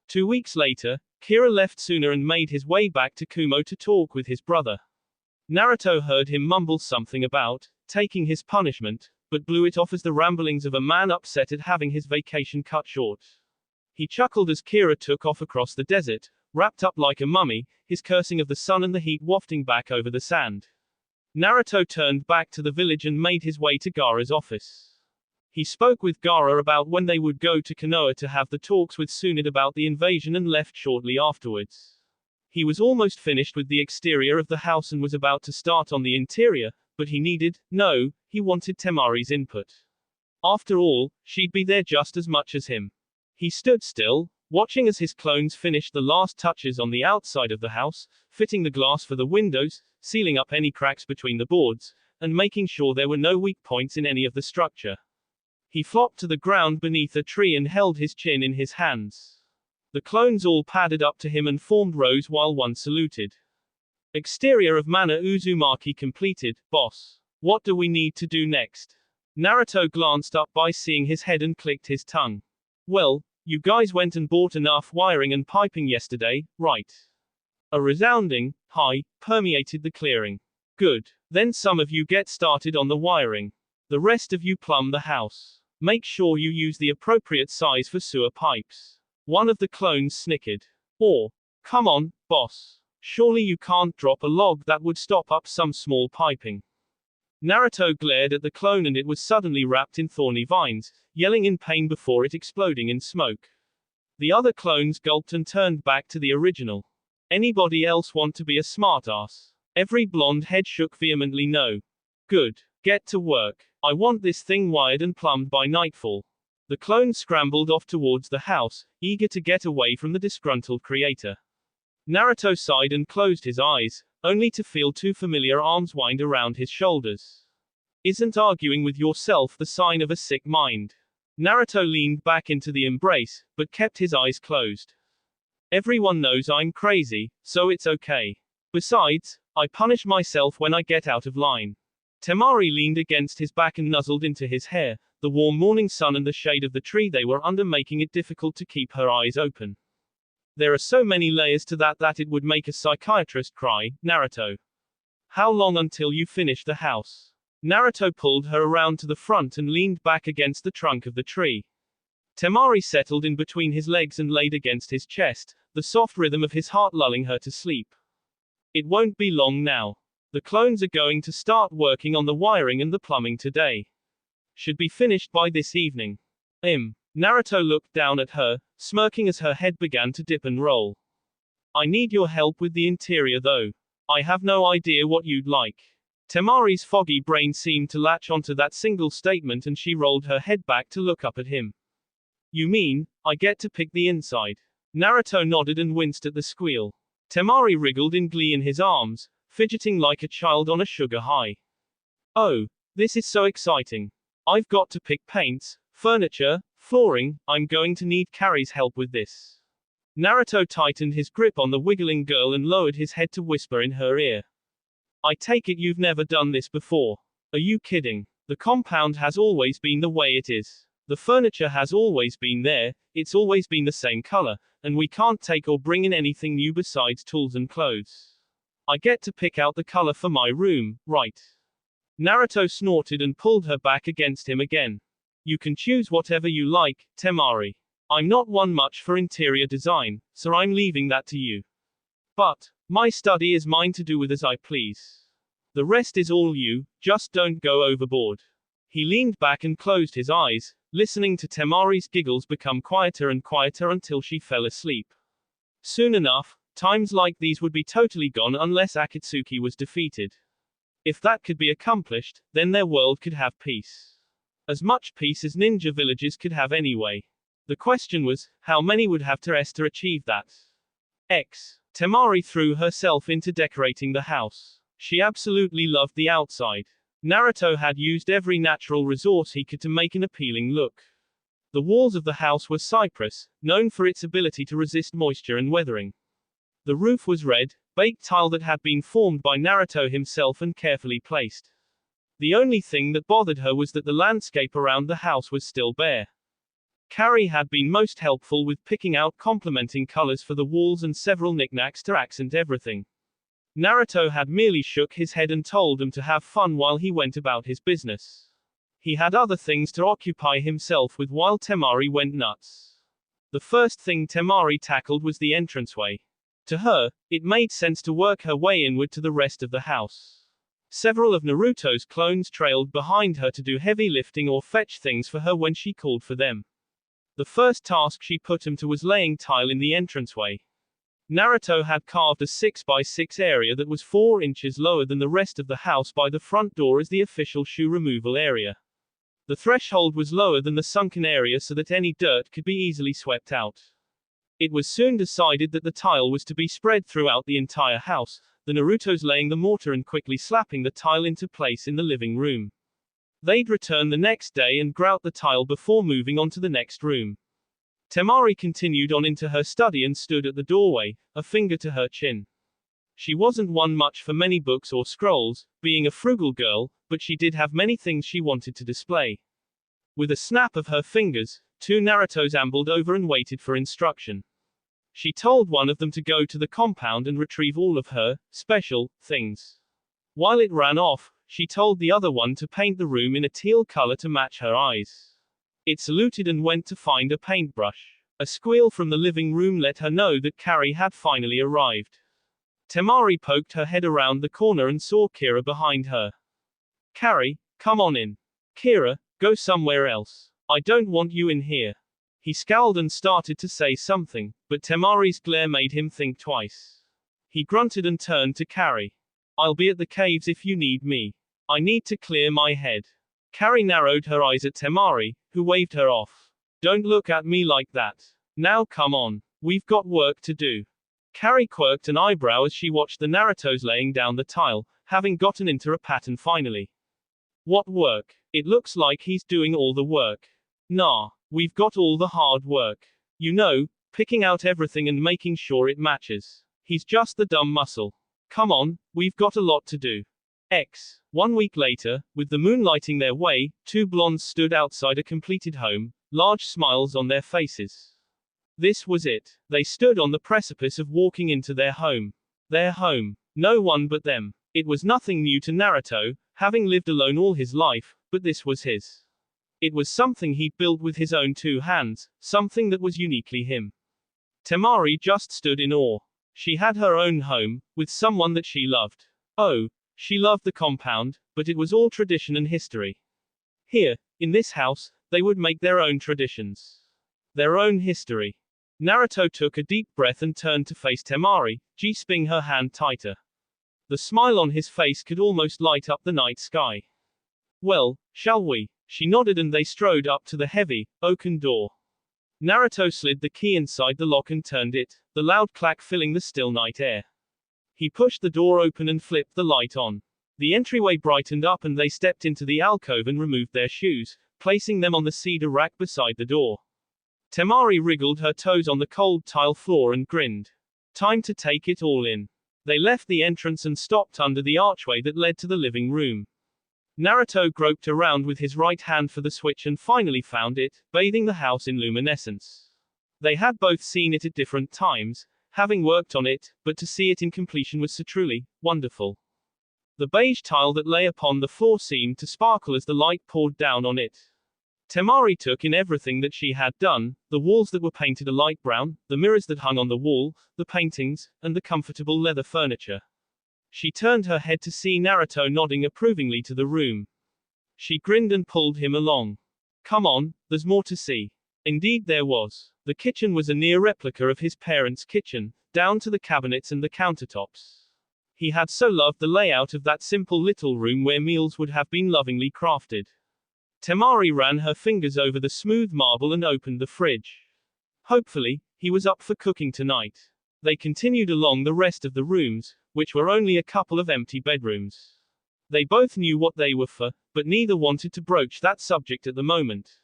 Speaker 1: 2 weeks later, Kira left sooner and made his way back to Kumo to talk with his brother. Naruto heard him mumble something about taking his punishment, but blew it off as the ramblings of a man upset at having his vacation cut short. He chuckled as Kira took off across the desert, wrapped up like a mummy, his cursing of the sun and the heat wafting back over the sand. Naruto turned back to the village and made his way to Gaara's office. He spoke with Gaara about when they would go to Konoha to have the talks with Tsunade about the invasion and left shortly afterwards. He was almost finished with the exterior of the house and was about to start on the interior, but he wanted Temari's input. After all, she'd be there just as much as him. He stood still, watching as his clones finished the last touches on the outside of the house, fitting the glass for the windows, sealing up any cracks between the boards, and making sure there were no weak points in any of the structure. He flopped to the ground beneath a tree and held his chin in his hands. The clones all padded up to him and formed rows while one saluted. Exterior of Mana Uzumaki completed, boss. What do we need to do next? Naruto glanced up by seeing his head and clicked his tongue. Well, you guys went and bought enough wiring and piping yesterday, right? A resounding "hi" permeated the clearing. Good. Then some of you get started on the wiring. The rest of you plumb the house. Make sure you use the appropriate size for sewer pipes. One of the clones snickered. Come on, boss. Surely you can't drop a log that would stop up some small piping. Naruto glared at the clone and it was suddenly wrapped in thorny vines, yelling in pain before it exploding in smoke. The other clones gulped and turned back to the original. Anybody else want to be a smartass? Every blonde head shook vehemently no. Good. Get to work. I want this thing wired and plumbed by nightfall. The clone scrambled off towards the house, eager to get away from the disgruntled creator. Naruto sighed and closed his eyes, only to feel two familiar arms wind around his shoulders. Isn't arguing with yourself the sign of a sick mind? Naruto leaned back into the embrace, but kept his eyes closed. Everyone knows I'm crazy, so it's okay. Besides, I punish myself when I get out of line. Temari leaned against his back and nuzzled into his hair, the warm morning sun and the shade of the tree they were under making it difficult to keep her eyes open. There are so many layers to that it would make a psychiatrist cry. Naruto. How long until you finish the house? Naruto pulled her around to the front and leaned back against the trunk of the tree. Temari settled in between his legs and laid against his chest, the soft rhythm of his heart lulling her to sleep. It won't be long now. The clones are going to start working on the wiring and the plumbing today. Should be finished by this evening. Naruto looked down at her, smirking as her head began to dip and roll. I need your help with the interior though. I have no idea what you'd like. Temari's foggy brain seemed to latch onto that single statement and she rolled her head back to look up at him. You mean, I get to pick the inside? Naruto nodded and winced at the squeal. Temari wriggled in glee in his arms, fidgeting like a child on a sugar high. Oh, this is so exciting. I've got to pick paints, furniture, flooring, I'm going to need Carrie's help with this. Naruto tightened his grip on the wiggling girl and lowered his head to whisper in her ear. I take it you've never done this before. Are you kidding? The compound has always been the way it is. The furniture has always been there, it's always been the same color, and we can't take or bring in anything new besides tools and clothes. I get to pick out the color for my room, right? Naruto snorted and pulled her back against him again. You can choose whatever you like, Temari. I'm not one much for interior design, so I'm leaving that to you. But, my study is mine to do with as I please. The rest is all you, just don't go overboard. He leaned back and closed his eyes, listening to Temari's giggles become quieter and quieter until she fell asleep. Soon enough, times like these would be totally gone unless Akatsuki was defeated. If that could be accomplished, then their world could have peace. As much peace as ninja villages could have anyway. The question was, how many would have to achieve that? Temari threw herself into decorating the house. She absolutely loved the outside. Naruto had used every natural resource he could to make an appealing look. The walls of the house were cypress, known for its ability to resist moisture and weathering. The roof was red, baked tile that had been formed by Naruto himself and carefully placed. The only thing that bothered her was that the landscape around the house was still bare. Carrie had been most helpful with picking out complementing colors for the walls and several knickknacks to accent everything. Naruto had merely shook his head and told them to have fun while he went about his business. He had other things to occupy himself with while Temari went nuts. The first thing Temari tackled was the entranceway. To her, it made sense to work her way inward to the rest of the house. Several of Naruto's clones trailed behind her to do heavy lifting or fetch things for her when she called for them. The first task she put him to was laying tile in the entranceway. Naruto had carved a 6x6 area that was 4 inches lower than the rest of the house by the front door as the official shoe removal area. The threshold was lower than the sunken area so that any dirt could be easily swept out. It was soon decided that the tile was to be spread throughout the entire house, the Narutos laying the mortar and quickly slapping the tile into place in the living room. They'd return the next day and grout the tile before moving on to the next room. Temari continued on into her study and stood at the doorway, a finger to her chin. She wasn't one much for many books or scrolls, being a frugal girl, but she did have many things she wanted to display. With a snap of her fingers, 2 Narutos ambled over and waited for instruction. She told one of them to go to the compound and retrieve all of her special things. While it ran off, she told the other one to paint the room in a teal color to match her eyes. It saluted and went to find a paintbrush. A squeal from the living room let her know that Carrie had finally arrived. Temari poked her head around the corner and saw Kira behind her. Carrie, come on in. Kira, go somewhere else. I don't want you in here. He scowled and started to say something, but Temari's glare made him think twice. He grunted and turned to Carrie. I'll be at the caves if you need me. I need to clear my head. Carrie narrowed her eyes at Temari, who waved her off. Don't look at me like that. Now come on. We've got work to do. Carrie quirked an eyebrow as she watched the Narutos laying down the tile, having gotten into a pattern finally. What work? It looks like he's doing all the work. Nah, we've got all the hard work. You know, picking out everything and making sure it matches. He's just the dumb muscle. Come on, we've got a lot to do. 1 week later, with the moon lighting their way, 2 blondes stood outside a completed home, large smiles on their faces. This was it. They stood on the precipice of walking into their home. Their home. No one but them. It was nothing new to Naruto, having lived alone all his life, but this was his. It was something he'd built with his own 2 hands, something that was uniquely him. Temari just stood in awe. She had her own home, with someone that she loved. Oh, she loved the compound, but it was all tradition and history. Here, in this house, they would make their own traditions. Their own history. Naruto took a deep breath and turned to face Temari, grasping her hand tighter. The smile on his face could almost light up the night sky. Well, shall we? She nodded and they strode up to the heavy, oaken door. Naruto slid the key inside the lock and turned it, the loud clack filling the still night air. He pushed the door open and flipped the light on. The entryway brightened up and they stepped into the alcove and removed their shoes, placing them on the cedar rack beside the door. Temari wriggled her toes on the cold tile floor and grinned. Time to take it all in. They left the entrance and stopped under the archway that led to the living room. Naruto groped around with his right hand for the switch and finally found it, bathing the house in luminescence. They had both seen it at different times, having worked on it, but to see it in completion was so truly wonderful. The beige tile that lay upon the floor seemed to sparkle as the light poured down on it. Temari took in everything that she had done, the walls that were painted a light brown, the mirrors that hung on the wall, the paintings, and the comfortable leather furniture. She turned her head to see Naruto nodding approvingly to the room. She grinned and pulled him along. Come on, there's more to see. Indeed there was. The kitchen was a near replica of his parents' kitchen, down to the cabinets and the countertops. He had so loved the layout of that simple little room where meals would have been lovingly crafted. Temari ran her fingers over the smooth marble and opened the fridge. Hopefully, he was up for cooking tonight. They continued along the rest of the rooms, which were only a couple of empty bedrooms. They both knew what they were for, but neither wanted to broach that subject at the moment.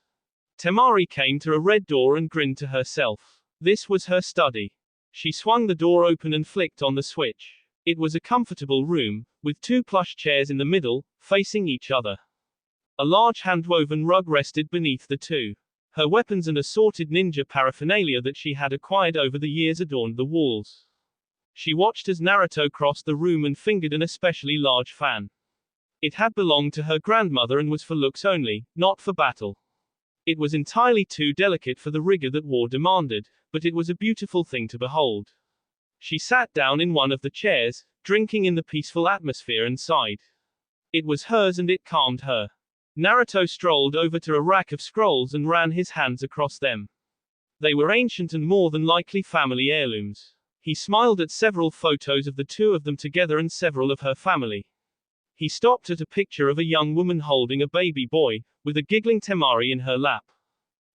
Speaker 1: Temari came to a red door and grinned to herself. This was her study. She swung the door open and flicked on the switch. It was a comfortable room, with 2 plush chairs in the middle, facing each other. A large hand-woven rug rested beneath the 2. Her weapons and assorted ninja paraphernalia that she had acquired over the years adorned the walls. She watched as Naruto crossed the room and fingered an especially large fan. It had belonged to her grandmother and was for looks only, not for battle. It was entirely too delicate for the rigor that war demanded, but it was a beautiful thing to behold. She sat down in one of the chairs, drinking in the peaceful atmosphere and sighed. It was hers and it calmed her. Naruto strolled over to a rack of scrolls and ran his hands across them. They were ancient and more than likely family heirlooms. He smiled at several photos of the two of them together and several of her family. He stopped at a picture of a young woman holding a baby boy, with a giggling Temari in her lap.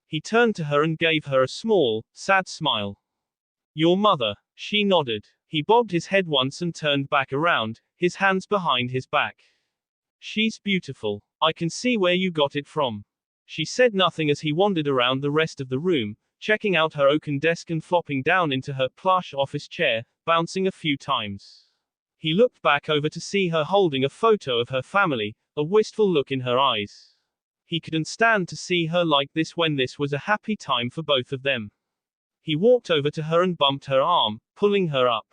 Speaker 1: He turned to her and gave her a small, sad smile. Your mother. She nodded. He bobbed his head once and turned back around, his hands behind his back. She's beautiful. I can see where you got it from. She said nothing as he wandered around the rest of the room, checking out her oaken desk and flopping down into her plush office chair, bouncing a few times. He looked back over to see her holding a photo of her family, a wistful look in her eyes. He couldn't stand to see her like this when this was a happy time for both of them. He walked over to her and bumped her arm, pulling her up.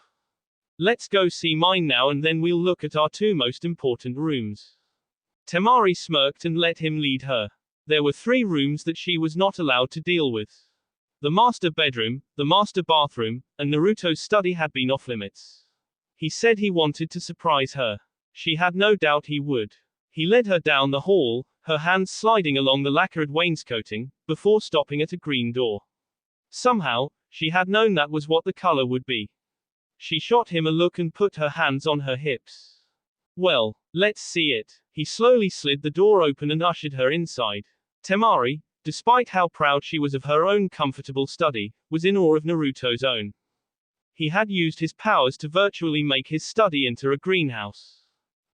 Speaker 1: Let's go see mine now and then we'll look at our two most important rooms. Temari smirked and let him lead her. There were 3 rooms that she was not allowed to deal with. The master bedroom, the master bathroom, and Naruto's study had been off limits. He said he wanted to surprise her. She had no doubt he would. He led her down the hall, her hands sliding along the lacquered wainscoting, before stopping at a green door. Somehow, she had known that was what the color would be. She shot him a look and put her hands on her hips. Well, let's see it. He slowly slid the door open and ushered her inside. Temari, despite how proud she was of her own comfortable study, was in awe of Naruto's own. He had used his powers to virtually make his study into a greenhouse.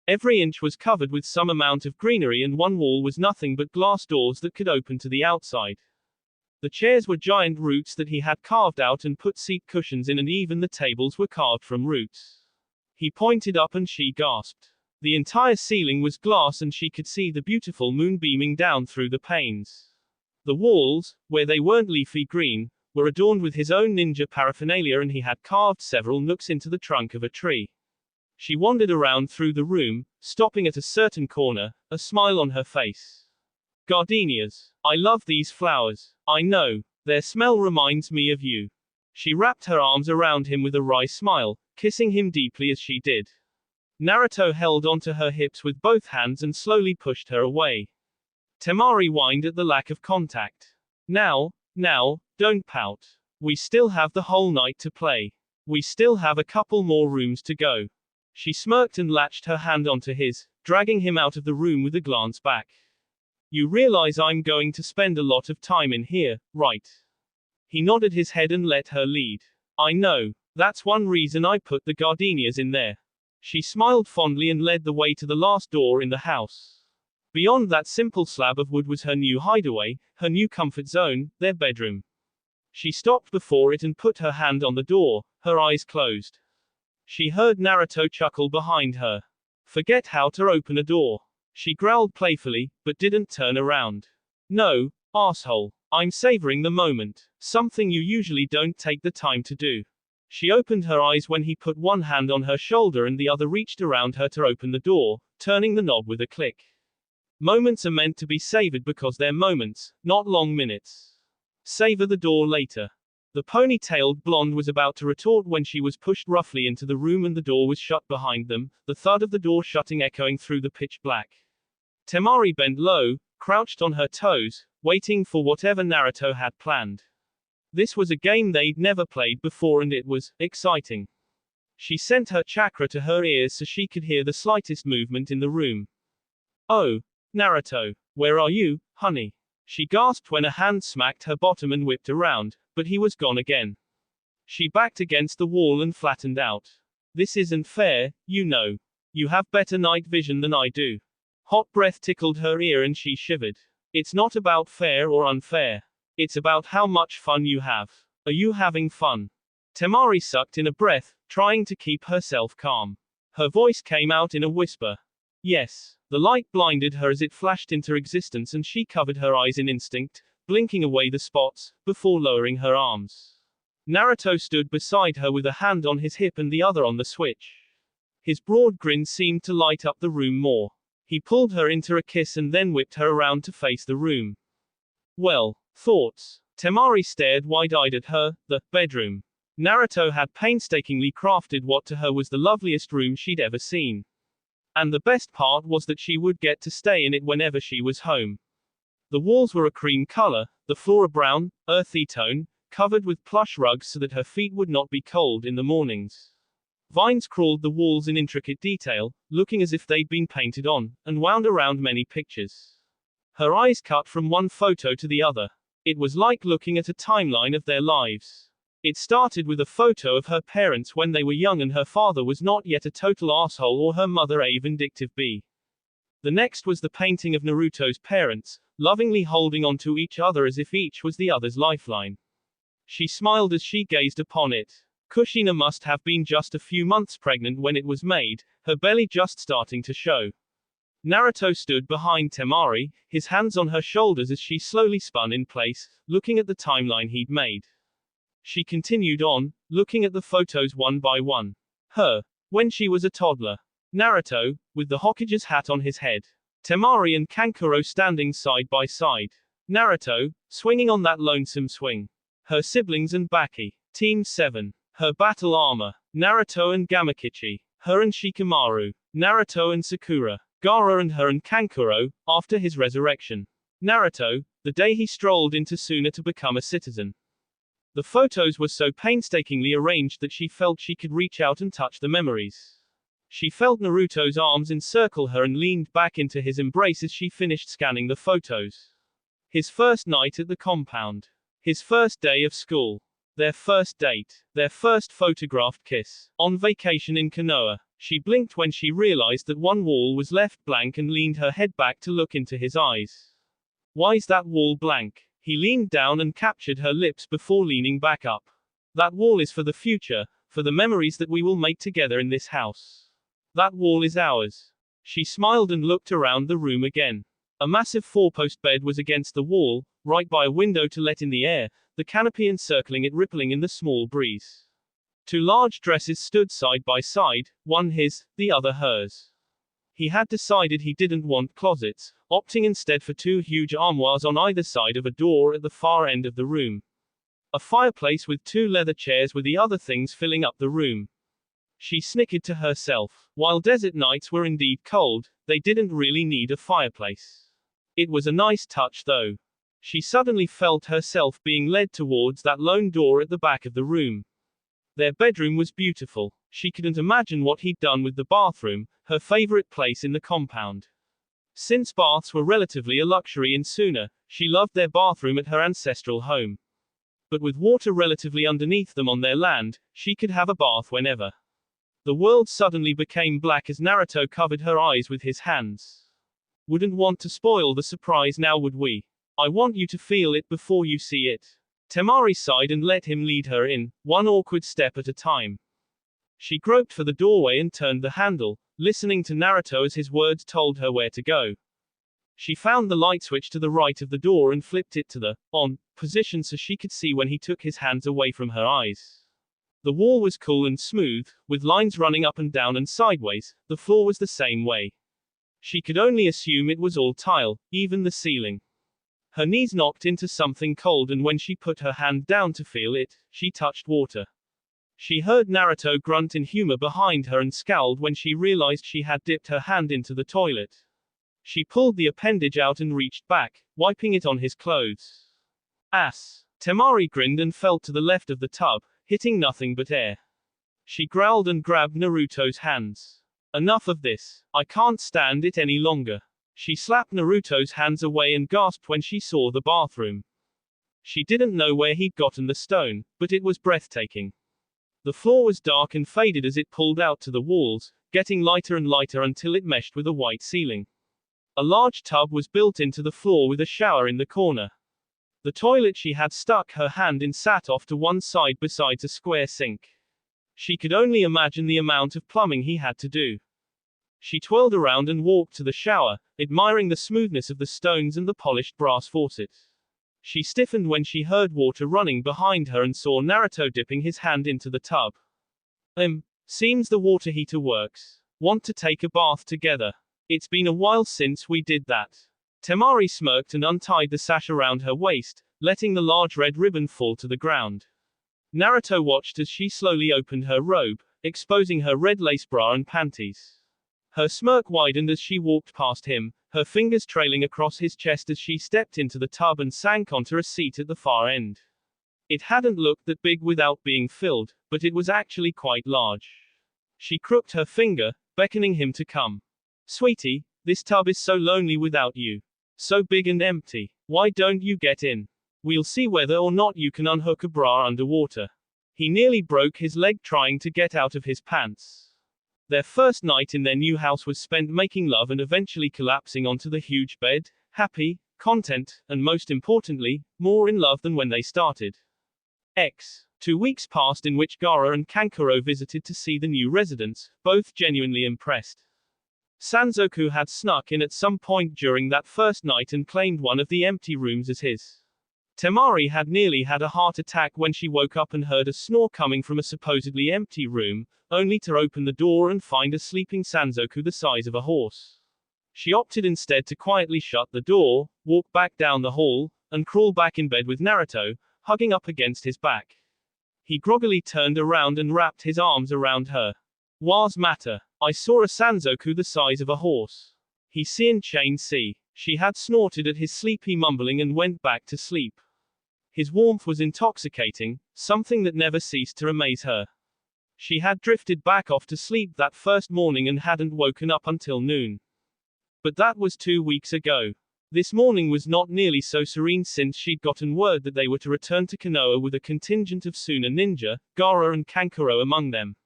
Speaker 1: Every inch was covered with some amount of greenery and one wall was nothing but glass doors that could open to the outside. The chairs were giant roots that he had carved out and put seat cushions in and even the tables were carved from roots. He pointed up and she gasped. The entire ceiling was glass and she could see the beautiful moon beaming down through the panes. The walls, where they weren't leafy green, were adorned with his own ninja paraphernalia and he had carved several nooks into the trunk of a tree. She wandered around through the room, stopping at a certain corner, a smile on her face. Gardenias. I love these flowers. I know. Their smell reminds me of you. She wrapped her arms around him with a wry smile, kissing him deeply as she did. Naruto held onto her hips with both hands and slowly pushed her away. Temari whined at the lack of contact. Now, don't pout. We still have the whole night to play. We still have a couple more rooms to go. She smirked and latched her hand onto his, dragging him out of the room with a glance back. You realize I'm going to spend a lot of time in here, right? He nodded his head and let her lead. I know. That's one reason I put the gardenias in there. She smiled fondly and led the way to the last door in the house. Beyond that simple slab of wood was her new hideaway, her new comfort zone, their bedroom. She stopped before it and put her hand on the door, her eyes closed. She heard Naruto chuckle behind her. Forget how to open a door. She growled playfully, but didn't turn around. No, asshole. I'm savoring the moment. Something you usually don't take the time to do. She opened her eyes when he put one hand on her shoulder and the other reached around her to open the door, turning the knob with a click. Moments are meant to be savored because they're moments, not long minutes. Savor the door later. The pony-tailed blonde was about to retort when she was pushed roughly into the room and the door was shut behind them, the thud of the door shutting echoing through the pitch black. Temari bent low, crouched on her toes, waiting for whatever Naruto had planned. This was a game they'd never played before and it was exciting. She sent her chakra to her ears so she could hear the slightest movement in the room. Oh, Naruto, where are you, honey? She gasped when a hand smacked her bottom and whipped around, but he was gone again. She backed against the wall and flattened out. This isn't fair, you know. You have better night vision than I do. Hot breath tickled her ear and she shivered. It's not about fair or unfair. It's about how much fun you have. Are you having fun? Temari sucked in a breath, trying to keep herself calm. Her voice came out in a whisper. Yes. The light blinded her as it flashed into existence and she covered her eyes in instinct, blinking away the spots, before lowering her arms. Naruto stood beside her with a hand on his hip and the other on the switch. His broad grin seemed to light up the room more. He pulled her into a kiss and then whipped her around to face the room. Well, thoughts. Temari stared wide-eyed at her, the bedroom. Naruto had painstakingly crafted what to her was the loveliest room she'd ever seen. And the best part was that she would get to stay in it whenever she was home. The walls were a cream color, the floor a brown, earthy tone, covered with plush rugs so that her feet would not be cold in the mornings. Vines crawled the walls in intricate detail, looking as if they'd been painted on, and wound around many pictures. Her eyes cut from one photo to the other. It was like looking at a timeline of their lives. It started with a photo of her parents when they were young and her father was not yet a total asshole or her mother a vindictive bee. The next was the painting of Naruto's parents, lovingly holding on to each other as if each was the other's lifeline. She smiled as she gazed upon it. Kushina must have been just a few months pregnant when it was made, her belly just starting to show. Naruto stood behind Temari, his hands on her shoulders as she slowly spun in place, looking at the timeline he'd made. She continued on, looking at the photos one by one. Her, when she was a toddler. Naruto, with the Hokage's hat on his head. Temari and Kankuro standing side by side. Naruto, swinging on that lonesome swing. Her siblings and Baki. Team 7. Her battle armor. Naruto and Gamakichi. Her and Shikamaru. Naruto and Sakura. Gaara and her and Kankuro, after his resurrection. Naruto, the day he strolled into Suna to become a citizen. The photos were so painstakingly arranged that she felt she could reach out and touch the memories. She felt Naruto's arms encircle her and leaned back into his embrace as she finished scanning the photos. His first night at the compound. His first day of school. Their first date. Their first photographed kiss. On vacation in Konoha. She blinked when she realized that one wall was left blank and leaned her head back to look into his eyes. Why's that wall blank? He leaned down and captured her lips before leaning back up. That wall is for the future, for the memories that we will make together in this house. That wall is ours. She smiled and looked around the room again. A massive four-post bed was against the wall, right by a window to let in the air, the canopy encircling it rippling in the small breeze. Two large dresses stood side by side, one his, the other hers. He had decided he didn't want closets, opting instead for two huge armoires on either side of a door at the far end of the room. A fireplace with two leather chairs with the other things filling up the room. She snickered to herself. While desert nights were indeed cold, they didn't really need a fireplace. It was a nice touch though. She suddenly felt herself being led towards that lone door at the back of the room. Their bedroom was beautiful. She couldn't imagine what he'd done with the bathroom, her favorite place in the compound. Since baths were relatively a luxury in Suna, she loved their bathroom at her ancestral home. But with water relatively underneath them on their land, she could have a bath whenever. The world suddenly became black as Naruto covered her eyes with his hands. Wouldn't want to spoil the surprise now, would we? I want you to feel it before you see it. Temari sighed and let him lead her in, one awkward step at a time. She groped for the doorway and turned the handle, listening to Naruto as his words told her where to go. She found the light switch to the right of the door and flipped it to the on position so she could see when he took his hands away from her eyes. The wall was cool and smooth, with lines running up and down and sideways. The floor was the same way. She could only assume it was all tile, even the ceiling. Her knees knocked into something cold and when she put her hand down to feel it, she touched water. She heard Naruto grunt in humor behind her and scowled when she realized she had dipped her hand into the toilet. She pulled the appendage out and reached back, wiping it on his clothes. Ass. Temari grinned and fell to the left of the tub, hitting nothing but air. She growled and grabbed Naruto's hands. Enough of this. I can't stand it any longer. She slapped Naruto's hands away and gasped when she saw the bathroom. She didn't know where he'd gotten the stone, but it was breathtaking. The floor was dark and faded as it pulled out to the walls, getting lighter and lighter until it meshed with a white ceiling. A large tub was built into the floor with a shower in the corner. The toilet she had stuck her hand in sat off to one side besides a square sink. She could only imagine the amount of plumbing he had to do. She twirled around and walked to the shower, admiring the smoothness of the stones and the polished brass faucet. She stiffened when she heard water running behind her and saw Naruto dipping his hand into the tub. Seems the water heater works. Want to take a bath together? It's been a while since we did that. Temari smirked and untied the sash around her waist, letting the large red ribbon fall to the ground. Naruto watched as she slowly opened her robe, exposing her red lace bra and panties. Her smirk widened as she walked past him, her fingers trailing across his chest as she stepped into the tub and sank onto a seat at the far end. It hadn't looked that big without being filled, but it was actually quite large. She crooked her finger, beckoning him to come. Sweetie, this tub is so lonely without you. So big and empty. Why don't you get in? We'll see whether or not you can unhook a bra underwater. He nearly broke his leg trying to get out of his pants. Their first night in their new house was spent making love and eventually collapsing onto the huge bed, happy, content, and most importantly, more in love than when they started. 2 weeks passed in which Gaara and Kankuro visited to see the new residents, both genuinely impressed. Sanzoku had snuck in at some point during that first night and claimed one of the empty rooms as his. Temari had nearly had a heart attack when she woke up and heard a snore coming from a supposedly empty room, only to open the door and find a sleeping Sanzoku the size of a horse. She opted instead to quietly shut the door, walk back down the hall, and crawl back in bed with Naruto, hugging up against his back. He groggily turned around and wrapped his arms around her. What's matter? I saw a Sanzoku the size of a horse. He seen chain see. She had snorted at his sleepy mumbling and went back to sleep. His warmth was intoxicating, something that never ceased to amaze her. She had drifted back off to sleep that first morning and hadn't woken up until noon. But that was 2 weeks ago. This morning was not nearly so serene since she'd gotten word that they were to return to Konoha with a contingent of Suna ninja, Gaara and Kankuro among them.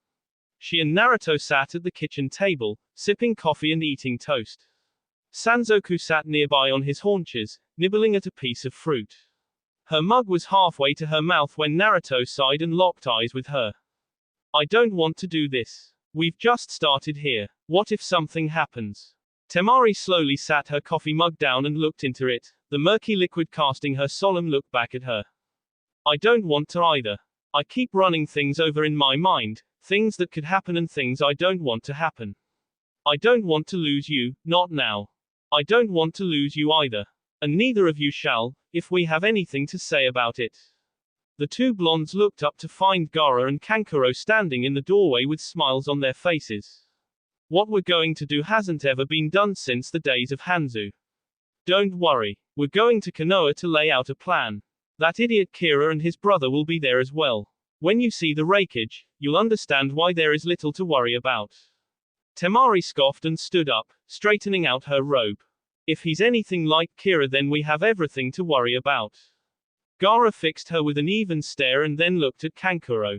Speaker 1: She and Naruto sat at the kitchen table, sipping coffee and eating toast. Sanzoku sat nearby on his haunches, nibbling at a piece of fruit. Her mug was halfway to her mouth when Naruto sighed and locked eyes with her. I don't want to do this. We've just started here. What if something happens? Temari slowly sat her coffee mug down and looked into it, the murky liquid casting her solemn look back at her. I don't want to either. I keep running things over in my mind, things that could happen and things I don't want to happen. I don't want to lose you, not now. I don't want to lose you either. And neither of you shall, if we have anything to say about it. The two blondes looked up to find Gaara and Kankuro standing in the doorway with smiles on their faces. What we're going to do hasn't ever been done since the days of Hanzo. Don't worry. We're going to Konoha to lay out a plan. That idiot Kira and his brother will be there as well. When you see the wreckage, you'll understand why there is little to worry about. Temari scoffed and stood up, straightening out her robe. If he's anything like Kira, then we have everything to worry about. Gaara fixed her with an even stare and then looked at Kankuro.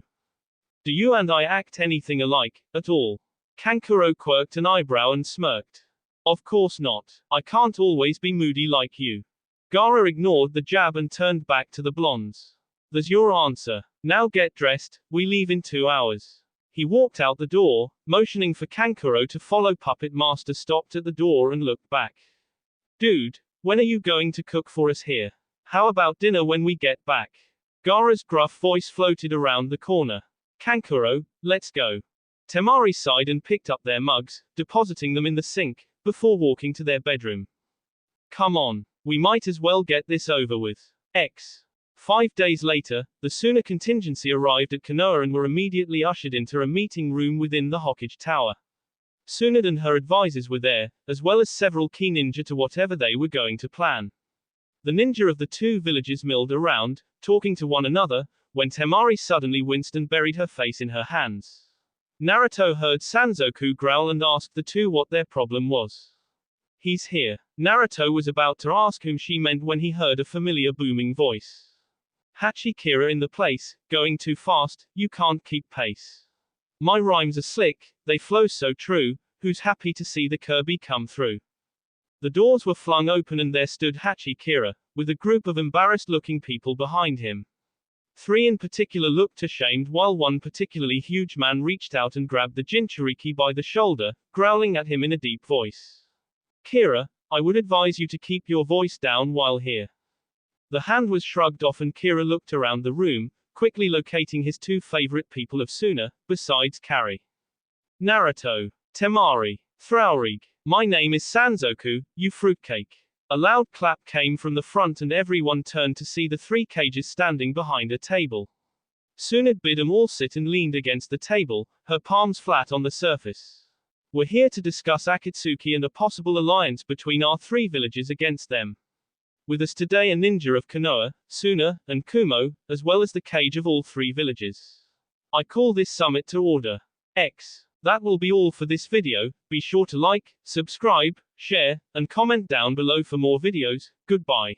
Speaker 1: Do you and I act anything alike, at all? Kankuro quirked an eyebrow and smirked. Of course not. I can't always be moody like you. Gaara ignored the jab and turned back to the blondes. There's your answer. Now get dressed, we leave in 2 hours. He walked out the door, motioning for Kankuro to follow. Puppet Master stopped at the door and looked back. Dude, when are you going to cook for us here? How about dinner when we get back? Gaara's gruff voice floated around the corner. Kankuro, let's go. Temari sighed and picked up their mugs, depositing them in the sink, before walking to their bedroom. Come on, we might as well get this over with. 5 days later, the Suna contingency arrived at Konoha and were immediately ushered into a meeting room within the Hokage Tower. Tsunade and her advisors were there, as well as several key ninja to whatever they were going to plan. The ninja of the two villages milled around, talking to one another, when Temari suddenly winced and buried her face in her hands. Naruto heard Sanzoku growl and asked the two what their problem was. He's here. Naruto was about to ask whom she meant when he heard a familiar booming voice. Hachi Kira in the place, going too fast, you can't keep pace. My rhymes are slick, they flow so true, who's happy to see the Kirby come through? The doors were flung open and there stood Hachi Kira, with a group of embarrassed-looking people behind him. 3 in particular looked ashamed while one particularly huge man reached out and grabbed the Jinchuriki by the shoulder, growling at him in a deep voice. Kira, I would advise you to keep your voice down while here. The hand was shrugged off and Kira looked around the room, quickly locating his two favorite people of Suna, besides Kari. Naruto. Temari. Thraurig. My name is Sanzoku, you fruitcake. A loud clap came from the front and everyone turned to see the three cages standing behind a table. Sunad bid them all sit and leaned against the table, her palms flat on the surface. We're here to discuss Akatsuki and a possible alliance between our three villages against them. With us today a ninja of Konoha, Suna, and Kumo, as well as the cage of all three villages. I call this summit to order. X. That will be all for this video. Be sure to like, subscribe, share, and comment down below for more videos. Goodbye.